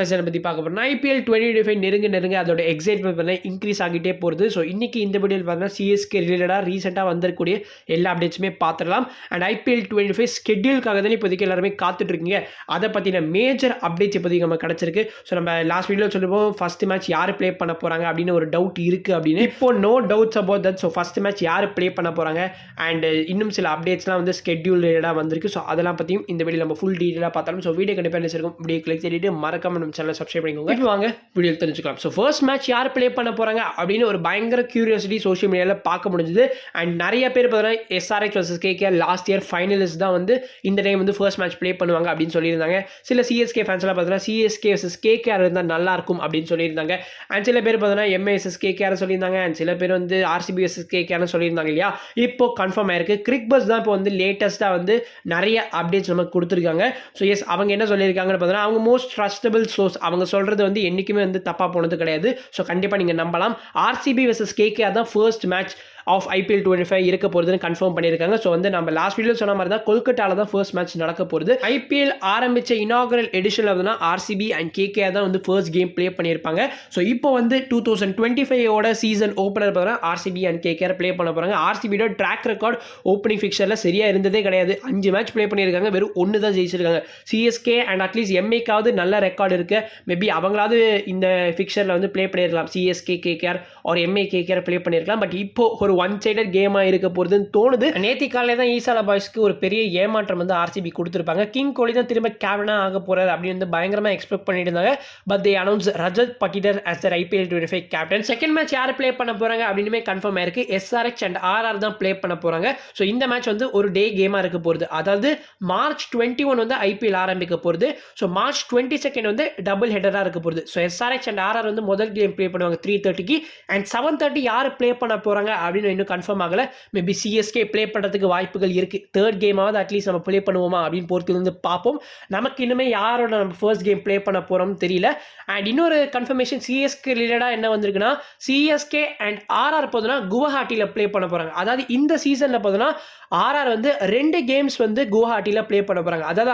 அதை பற்றி பார்க்க போகிறோம். ஐபிஎல் 2025 நெருங்க அதோட எக்ஸைட்மெண்ட் பார்த்தீங்கன்னா இன்க்ரீஸ் ஆகிட்டே போகிறது. ஸோ இன்றைக்கி இந்த வீடியோவில் பார்த்தீங்கன்னா சிஎஸ்கே ரிலேட்டடாக ரீசெண்டாக வந்திருக்கக்கூடிய எல்லா அப்டேட்ஸுமே பார்த்துடலாம். அண்ட் ஐபிஎல் 25 ஸ்கெட்யூலுக்காக தான் இப்போதைக்கு எல்லாருமே காத்துட்ருக்கீங்க. அதை பற்றின மேஜர் அப்டேட்ஸ் இப்போதைக்கு நம்ம கிடச்சிருக்கு. ஸோ நம்ம லாஸ்ட் வீடியோவில் சொல்லுவோம் ஃபஸ்ட் மேட்ச் யார் ப்ளே பண்ண போகிறாங்க அப்படின்னு ஒரு டவுட் இருக்குது அப்படின்னு. இப்போ no doubts about that. So first match யார் ப்ளே பண்ண போகிறாங்க அண்ட் இன்னும் சில அப்டேட்ஸ்லாம் வந்து ஸ்கெட்யூல் ரிலேட்டடாக வந்திருக்கு. ஸோ அதெல்லாம் பற்றியும் இந்த வீடியோ நம்ம ஃபுல் டீட்டெயிலாக பார்த்தாலும். ஸோ வீடியோ கண்டிப்பாக இருக்கும். வீடியோ கிளிக் பண்ணிட்டு மறக்காம நம்ம சேனலை சப்ஸ்கிரைப் பண்ணிக்கோங்க. இப்போ வாங்க வீடியோ தெரிஞ்சுக்கலாம். ஸோ ஃபர்ஸ்ட் மேட்ச் யார் ப்ளே பண்ண போகிறாங்க அப்படின்னு ஒரு பயங்கர கியூரியாசிட்டி சோஷியல் மீடியாவில் பார்க்க முடிஞ்சது. அண்ட் நிறைய பேர் பார்த்தீங்கன்னா SRH versus KKR last year finalist தான் வந்து இந்த டைம் வந்து ஃபர்ஸ்ட் மேட்ச் ப்ளே பண்ணுவாங்க அப்படின்னு சொல்லியிருந்தாங்க. சில சிஎஸ்கே ஃபேன்ஸ்லாம் பார்த்தீங்கன்னா சிஎஸ்கே வர்சஸ் கேகேஆர் இருந்தால் நல்லா இருக்கும் அப்படின்னு சொல்லியிருந்தாங்க. அண்ட் சில பேர் பார்த்தீங்கன்னா எம்ஏ வர்சஸ் கேகேஆர் சொல்லியிருந்தாங்க. அண்ட் சில பேர் வந்து ஆர்சிபி வர்சஸ் கேகேஆர்னு சொல்லியிருந்தாங்க இல்லையா. இப்போ கன்ஃபார்ம் ஆயிருக்கு. கிரிக் பஸ் தான் இப்போ வந்து லேட்டஸ்ட்டாக வந்து நிறைய அப்டேட்ஸ் நமக்கு கொடுத்துருக்காங்க. ஸோ எஸ் அவங்க என்ன சொல்லியிருக்காங்கன்னு பார்த்தீங்கன்னா அவங்க மோஸ்ட் ட்ரஸ்டபிள் சோர்ஸ். அவங்க சொல்கிறது வந்து என்றைக்குமே வந்து தப்பாக போனது கிடையாது. ஸோ கண்டிப்பாக நீங்கள் நம்பலாம். ஆர்சிபி வர்சஸ் கேகேஆர் தான் ஃபர்ஸ்ட் மேட்ச் ஆஃப் ஐபிஎல் 25 இருக்க போகிறதுன்னு கன்ஃபார்ம் பண்ணியிருக்காங்க. ஸோ வந்து நம்ம லாஸ்ட் வீடியோ சொன்ன மாதிரி தான் கொல்கட்டாவில் தான் ஃபர்ஸ்ட் மேட்ச் நடக்க போகுது. ஐபிஎல் ஆரம்பித்த இனாகரல் எடிஷனில் வந்து ஆர்சிபி அண்ட் கேகேஆர் தான் வந்து ஃபர்ஸ்ட் கேம் ப்ளே பண்ணியிருப்பாங்க. ஸோ இப்போ வந்து 2025 சீசன் ஓப்பனர் பார்த்தீங்கன்னா ஆர்சிபி அண்ட் கேகேஆர் ப்ளே பண்ண போகிறாங்க. ஆர்சிபியோட ட்ராக் ரெக்கார்ட் ஓப்பனிங் ஃபிக்சரில் சரியாக இருந்ததே கிடையாது. 5 மேட்ச் ப்ளே பண்ணியிருக்காங்க, வெறும் 1 தான் ஜெயிச்சிருக்காங்க. சிஎஸ்கே அண்ட் அட்லீஸ்ட் எம்ஏக்காவது நல்ல ரெக்கார்டு இருக்குது. மேபி அவங்களாவது இந்த ஃபிக்சரில் வந்து ப்ளே பண்ணியிருக்கலாம். சிஎஸ்கே கேகேஆர் ஒரு எம்ஏ கேகேஆர் ப்ளே பண்ணியிருக்கலாம். பட் இப்போ ஒரு ஒன் சைடட் கேமாக இருக்க போகிறதுன்னு தோணுது. நேத்தி காலையில் தான் ஈசாலா பாய்ஸ்க்கு ஒரு பெரிய ஏமாற்றம் வந்து ஆர்சிபி கொடுத்துருப்பாங்க. கிங் கோலி தான் திரும்ப கேப்டனாக ஆக போகிறார் அப்படின்னு வந்து பயங்கரமாக எக்ஸ்பெக்ட் பண்ணிட்டு இருந்தாங்க. But they announce Rajat Patidar as their IPL 25 captain. Second match யார் ப்ளே பண்ண போகிறாங்க அப்படின்னு கன்ஃபார்ம் ஆயிருக்கு. எஸ்ஆர்எச் அண்ட் ஆர்ஆர் தான் ப்ளே பண்ண போகிறாங்க. ஸோ இந்த மேட்ச் வந்து ஒரு டே கேமாக இருக்க போகிறது. அதாவது மார்ச் 21 வந்து ஐபிஎல் ஆரம்பிக்க போகிறது. ஸோ மார்ச் 22 வந்து டபுள் ஹெட்டராக இருக்க போகிறது. ஸோ எஸ்ஆர்எச் அண்ட் ஆர்ஆர் வந்து முதல் கேம் ப்ளே பண்ணுவாங்க 3:30 அண்ட் 7:30 யார் ப்ளே பண்ண போகிறாங்க அப்படின்னு இன்னும் கன்ஃபார்ம் ஆகல. மேபி சிஎஸ்கே ப்ளே பண்ணுறதுக்கு வாய்ப்புகள் இருக்குது. தேர்ட் கேமாவது அட்லீஸ்ட் நம்ம ப்ளே பண்ணுவோமா அப்படின்னு பொறுத்து பார்ப்போம். நமக்கு இன்னுமே யாரோட நம்ம ஃபர்ஸ்ட் கேம் ப்ளே பண்ண போகிறோம்னு தெரியல. அண்ட் இன்னொரு கன்ஃபர்மேஷன் சிஎஸ்கே ரிலேட்டடாக என்ன வந்திருக்குன்னா சிஎஸ்கே அண்ட் ஆர்ஆர் பார்த்தோன்னா குவஹாட்டியில் ப்ளே பண்ண போகிறாங்க. அதாவது இந்த சீசனில் பார்த்தோன்னா ஆர்ஆர் வந்து 2 கேம்ஸ் வந்து குவஹாட்டியில் ப்ளே பண்ண போகிறாங்க. அதாவது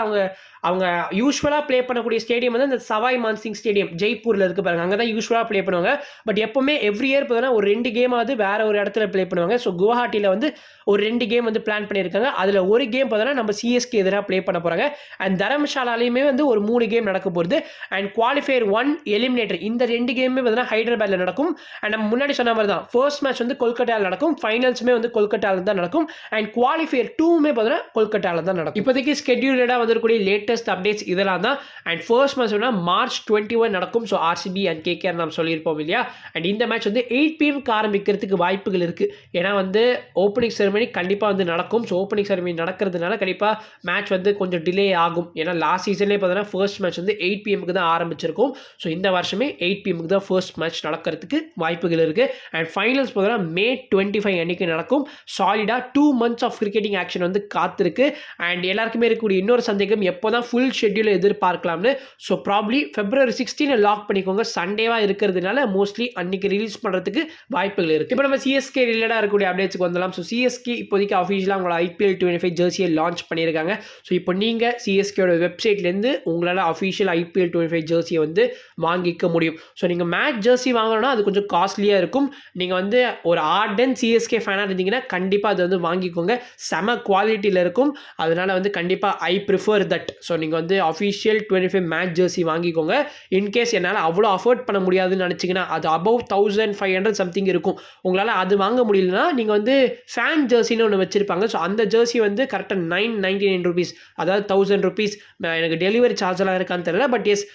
அவங்க யூஸ்வலாக ப்ளே பண்ணக்கூடிய ஸ்டேடியம் வந்து இந்த சவாய் மான்சிங் ஸ்டேடியம் ஜெய்ப்பூரில் இருக்கு பாருங்க. அங்கே தான் யூஸ்வலாக ப்ளே பண்ணுவாங்க. பட் எப்பவுமே எவ்ரி இயர் பார்த்தோன்னா ஒரு 2 கேமாவது வேற ஒரு இடத்துல ப்ளே பண்ணுவாங்க. ஸோ குவஹாட்டியில் வந்து ஒரு 2 கேம் வந்து பிளான் பண்ணியிருக்காங்க. அதில் ஒரு கேம் பார்த்தோன்னா நம்ம சிஎஸ்கே எதிராக ப்ளே பண்ண போகிறாங்க. அண்ட் தரம்ஷாலாலையுமே வந்து ஒரு 3 கேம் நடக்க போகுது. அண்ட் குவாலிஃபயர் 1 எலிமினேட்டர் இந்த 2 கேமுமே பார்த்தீங்கன்னா ஹைதராபாத்தில் நடக்கும். அண்ட் நம்ம முன்னாடி சொன்ன மாதிரி தான் ஃபர்ஸ்ட் மேட்ச் வந்து கொல்கட்டாவில் நடக்கும். ஃபைனல்ஸுமே வந்து கொல்கட்டாவில் தான் நடக்கும். அண்ட் குவாலிஃபயர் 2மே பார்த்தீங்கன்னா கொல்கட்டாவில் தான் நடக்கும். இப்போதைக்கு ஸ்கெட்யூலடாக வந்துக்கூடிய லேட்டஸ்ட் அப்டேட்ஸ் இதெல்லாம் தான். அண்ட் ஃபர்ஸ்ட் மேட்ச் வந்து மார்ச் 21 நடக்கும். ஸோ ஆர்சிபி அண்ட் கேகேஆர் நம்ம சொல்லியிருப்போம் இல்லையா. அண்ட் இந்த மேட்ச் வந்து 8 PM ஆரம்பிக்கிறதுக்கு வாய்ப்புகள் இருக்குது. ஏன்னா வந்து ஓப்பனிங் செரமனி கண்டிப்பாக வந்து நடக்கும். ஸோ ஓப்பனிங் செரமனி நடக்கிறதுனால கண்டிப்பாக மேட்ச் வந்து கொஞ்சம் டிலே ஆகும். ஏன்னா லாஸ்ட் சீசன்லேயே பார்த்தீங்கன்னா ஃபர்ஸ்ட் மேட்ச் வந்து 8 PM தான் ஆரம்பிச்சிருக்கும். ஸோ இந்த வருஷமே 8 PM தான் ஃபர்ஸ்ட் மேட்ச் நடக்கிறதுக்கு வாய்ப்புகள் இருக்குது. அண்ட் ஃபைனல்ஸ் பார்த்தீங்கன்னா May 25 அன்னைக்கு நடக்கும். சாலிடாக 2 months ஆஃப் கிரிக்கெட்டிங் ஆக்ஷன் வந்து காத்திருக்கு. அண்ட் எல்லாருக்குமே இருக்கக்கூடிய இன்னொரு சந்தேகம் எப்போ தான் ஃபுல் ஷெட்யூலை எதிர்பார்க்கலாம்னு. ஸோ ப்ராப்ளி February 16 லாக் பண்ணிக்கோங்க. சண்டேவாக இருக்கிறதுனால மோஸ்ட்லி அன்னைக்கு ரிலீஸ் பண்ணுறதுக்கு வாய்ப்புகள் இருக்குது. இப்போ நம்ம சிஎஸ்கே ரிலேட்டடாக இருக்கக்கூடிய அப்டேட்ஸ்க்கு வந்துடலாம். ஸோ சிஎஸ்கே இப்போதைக்கு அஃபிஷியலாக உங்களோட IPL 25 ஜெர்சியை லான்ச் பண்ணியிருக்காங்க. ஸோ இப்போ நீங்கள் சிஎஸ்கேயோட வெப்சைட்லேருந்து உங்களால் அஃபிஷியல் IPL 25 ஜெர்சியை வந்து வாங்கிக்க முடியும். ஸோ நீங்கள் மேட்ச் ஜெர்சி வாங்கணும்னா அது கொஞ்சம் காஸ்ட்லியாக இருக்கும். நீங்கள் வந்து ஒரு ஆர்டன் சிஎஸ்கே ஃபேனாக இருந்தீங்கன்னா கண்டிப்பாக அது வந்து வாங்கிக்கோங்க. செம குவாலிட்டியில் இருக்கும். அதனால் வந்து கண்டிப்பாக ஐ ப்ரிஃபர் தட். ஸோ நீங்கள் வந்து அஃபிஷியல் 25 மேட்ச் ஜெர்சி வாங்கிக்கோங்க. இன்கேஸ் என்னால் அவ்வளோ அஃபோர்ட் பண்ண முடியாதுன்னு நினச்சிங்கன்னா அது above 1500 சம்திங் இருக்கும். உங்களால் அது வாங்க முடியலன்னா நீங்கள் வந்து ஃபேன் ஜெர்சின்னு ஒன்று வச்சுருப்பாங்க. ஸோ அந்த ஜெர்சி வந்து கரெக்டாக 999 rupees, அதாவது 1000 rupees. எனக்கு டெலிவரி சார்ஜெலாம் இருக்கான்னு தெரியல. பட் எஸ்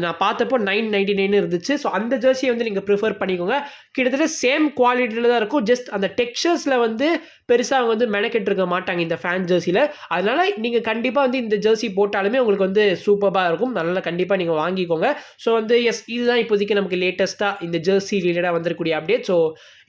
நான் பார்த்தப்போ 999 இருந்துச்சு. ஸோ அந்த ஜெர்சியை வந்து நீங்கள் ப்ரிஃபர் பண்ணிக்கோங்க. கிட்டத்தட்ட சேம் குவாலிட்டியில் தான் இருக்கும். ஜஸ்ட் அந்த டெக்ஸ்சர்ஸில் வந்து பெருசாக அவங்க வந்து மெனக்கெட்டு இருக்க மாட்டாங்க இந்த ஃபேன் ஜெர்சியில். அதனால் நீங்கள் கண்டிப்பாக வந்து இந்த ஜெர்சி போட்டாலுமே உங்களுக்கு வந்து சூப்பராக இருக்கும். நல்லா கண்டிப்பாக நீங்கள் வாங்கிக்கோங்க. ஸோ வந்து எஸ் இதுதான் இப்போதைக்கு நமக்கு லேட்டஸ்ட்டாக இந்த ஜெர்சி ரிலேட்டடாக வந்திருக்கக்கூடிய அப்டேட். ஸோ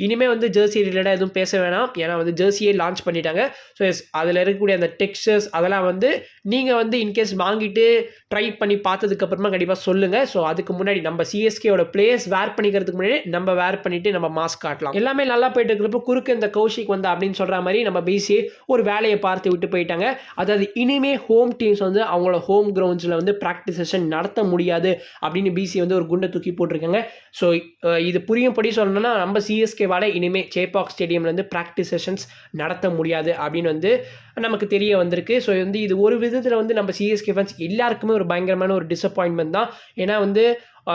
இனிமேல் வந்து ஜெர்சி ரிலேட்டடாக எதுவும் பேச வேணாம். ஏன்னா வந்து ஜெர்சியே லான்ச் பண்ணிட்டாங்க. ஸோ எஸ் அதில் இருக்கக்கூடிய அந்த டெக்ஸ்சர்ஸ் அதெல்லாம் வந்து நீங்கள் வந்து இன்கேஸ் வாங்கிட்டு ட்ரை பண்ணி பார்த்ததுக்கப்புறமா கண்டிப்பாக சொல்லுங்கள். ஸோ அதுக்கு முன்னாடி நம்ம சிஎஸ்கேயோட பிளேயர்ஸ் வேர் பண்ணிக்கிறதுக்கு முன்னாடி நம்ம வேர் பண்ணிவிட்டு நம்ம மாஸ்க் காட்டலாம். எல்லாமே நல்லா போயிட்டு இருக்கிறப்ப குறுக்கு இந்த கௌஷிக் வந்தா அப்படின்னு சொல்கிற மாதிரி நம்ம பிசிஏ ஒரு வேலையை பார்த்து விட்டு போயிட்டாங்க. அதாவது இனிமே ஹோம் டீம்ஸ் வந்து அவங்களோட ஹோம் கிரவுண்ட்ஸில் வந்து ப்ராக்டிஸ் செஷன் நடத்த முடியாது அப்படின்னு பிசிஏ வந்து ஒரு குண்டை தூக்கி போட்டிருக்காங்க. ஸோ இது புரியும்படி சொல்லணும்னா நம்ம சிஎஸ்கேவால் இனிமேல் சேப்பாக் ஸ்டேடியமில் வந்து ப்ராக்டிஸ் செஷன்ஸ் நடத்த முடியாது அப்படின்னு வந்து நமக்கு தெரிய வந்திருக்கு. ஸோ வந்து இது ஒரு விதத்தில் வந்து நம்ம சிஎஸ்கே ஃபேன்ஸ் எல்லாருக்குமே ஒரு பயங்கரமான ஒரு டிசப்பாயின்மெண்ட் தான். ஏன்னா வந்து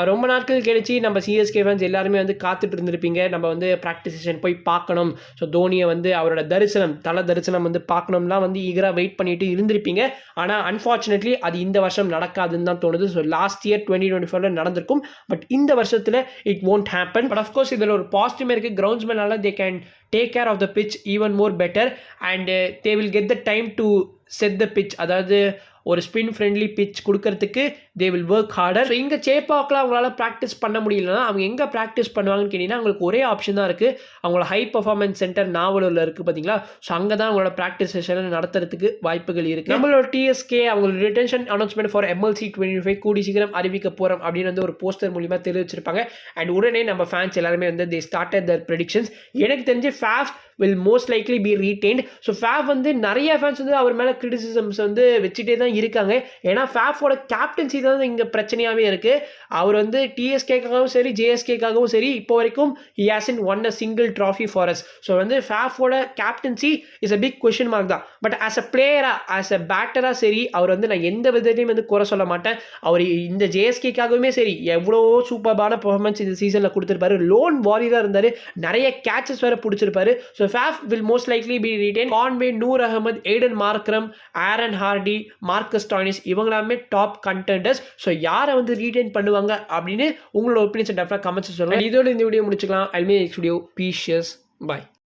ரொம்ப நாட்கள் கழிச்சு நம்ம சிஎஸ்கே ஃபேன்ஸ் எல்லாருமே வந்து காத்துட்டு இருந்திருப்பீங்க. நம்ம வந்து ப்ராக்டிஸ் செஷன் போய் பார்க்கணும், ஸோ தோனியை வந்து அவரோட தல தரிசனம் வந்து பார்க்கணும்லாம் வந்து ஈகராக வெயிட் பண்ணிட்டு இருந்திருப்பீங்க. ஆனால் அன்ஃபார்ச்சுனேட்லி அது இந்த வருஷம் நடக்காதுன்னு தான் தோணுது. ஸோ லாஸ்ட் இயர் 2024 நடந்திருக்கும், பட் இந்த வருஷத்தில் it won't happen. But of course இதில் ஒரு பாசிட்டிவ் இருக்குது. கிரவுண்ட்ஸ்மேனால they can take care of the pitch even more better and they will get the time to set the pitch. அதாவது ஒரு ஸ்பின் ஃப்ரெண்ட்லி பிச் கொடுக்கறதுக்கு they will work harder. So இங்கே சேப்பாக்கில் அவங்களால practice பண்ண முடியலன்னா அவங்க எங்கே ப்ராக்டிஸ் பண்ணுவாங்கன்னு கேட்டிங்கன்னா அவங்களுக்கு ஒரே ஆப்ஷன் தான் இருக்குது. அவங்களோட ஹை பர்ஃபார்மன்ஸ் சென்டர் நாவலூரில் இருக்குது பார்த்தீங்களா. ஸோ அங்கே தான் அவங்களோட ப்ராக்டிஸ் செஷன் நடத்துறதுக்கு வாய்ப்புகள் இருக்குது. நம்மளோட டிஎஸ்கே அவங்களோட ரிட்டென்ஷன் அனௌன்ஸ்மெண்ட் ஃபார் MLC 25 கூடி சீக்கிரம் அறிவிக்க போகிறோம் அப்படின்னு வந்து ஒரு போஸ்டர் மூலிமா தெரிவிச்சிருப்பாங்க. அண்ட் உடனே நம்ம ஃபேன்ஸ் எல்லாருமே வந்து தே ஸ்டார்டட் தர் ப்ரெடிக்ஷன்ஸ். எனக்கு தெரிஞ்சு Faf will most likely be retained. So Faf வந்து நிறைய ஃபேன்ஸ் வந்து அவர் மேலே கிரிட்டிசிசம்ஸ் வந்து வச்சுட்டே தான் இருக்காங்க. ஏன்னா ஃபேஃபோட கேப்டன்சி தான் இங்கே பிரச்சனையாகவே இருக்குது. அவர் வந்து டிஎஸ்கேக்காகவும் சரி ஜேஎஸ்கேக்காகவும் சரி இப்போ வரைக்கும் he hasn't won a single trophy for us. So வந்து ஃபேஃபோட captaincy is a big question mark தான். பட் ஆஸ் அ பிளேயராக ஆஸ் அ பேட்டராக சரி அவர் வந்து நான் எந்த விதத்தையும் வந்து குறை சொல்ல மாட்டேன். அவர் இந்த ஜேஎஸ்கேக்காகவுமே சரி எவ்வளோ சூப்பர்பான பர்ஃபார்மன்ஸ் இந்த சீசனில் கொடுத்துருப்பாரு. லோன் வாரியராக இருந்தார், நிறைய கேட்சஸ் வேறு பிடிச்சிருப்பாரு. So Faf will most likely be retained. Conway, Noor Ahmed, Aiden Markram, Aaron Hardy, Marcus Stoinis இவங்களாமே டாப் கண்டெண்டர்ஸ். ஸோ யாரை வந்து ரீடைன் பண்ணுவாங்க அப்படின்னு உங்களோட ஒப்பீனியன்ஸ் டெஃபினட்டாக கமெண்ட்ஸ் சொல்லுங்கள். இதோட இந்த வீடியோ முடிச்சுக்கலாம். I'll make next video. Peace. Bye.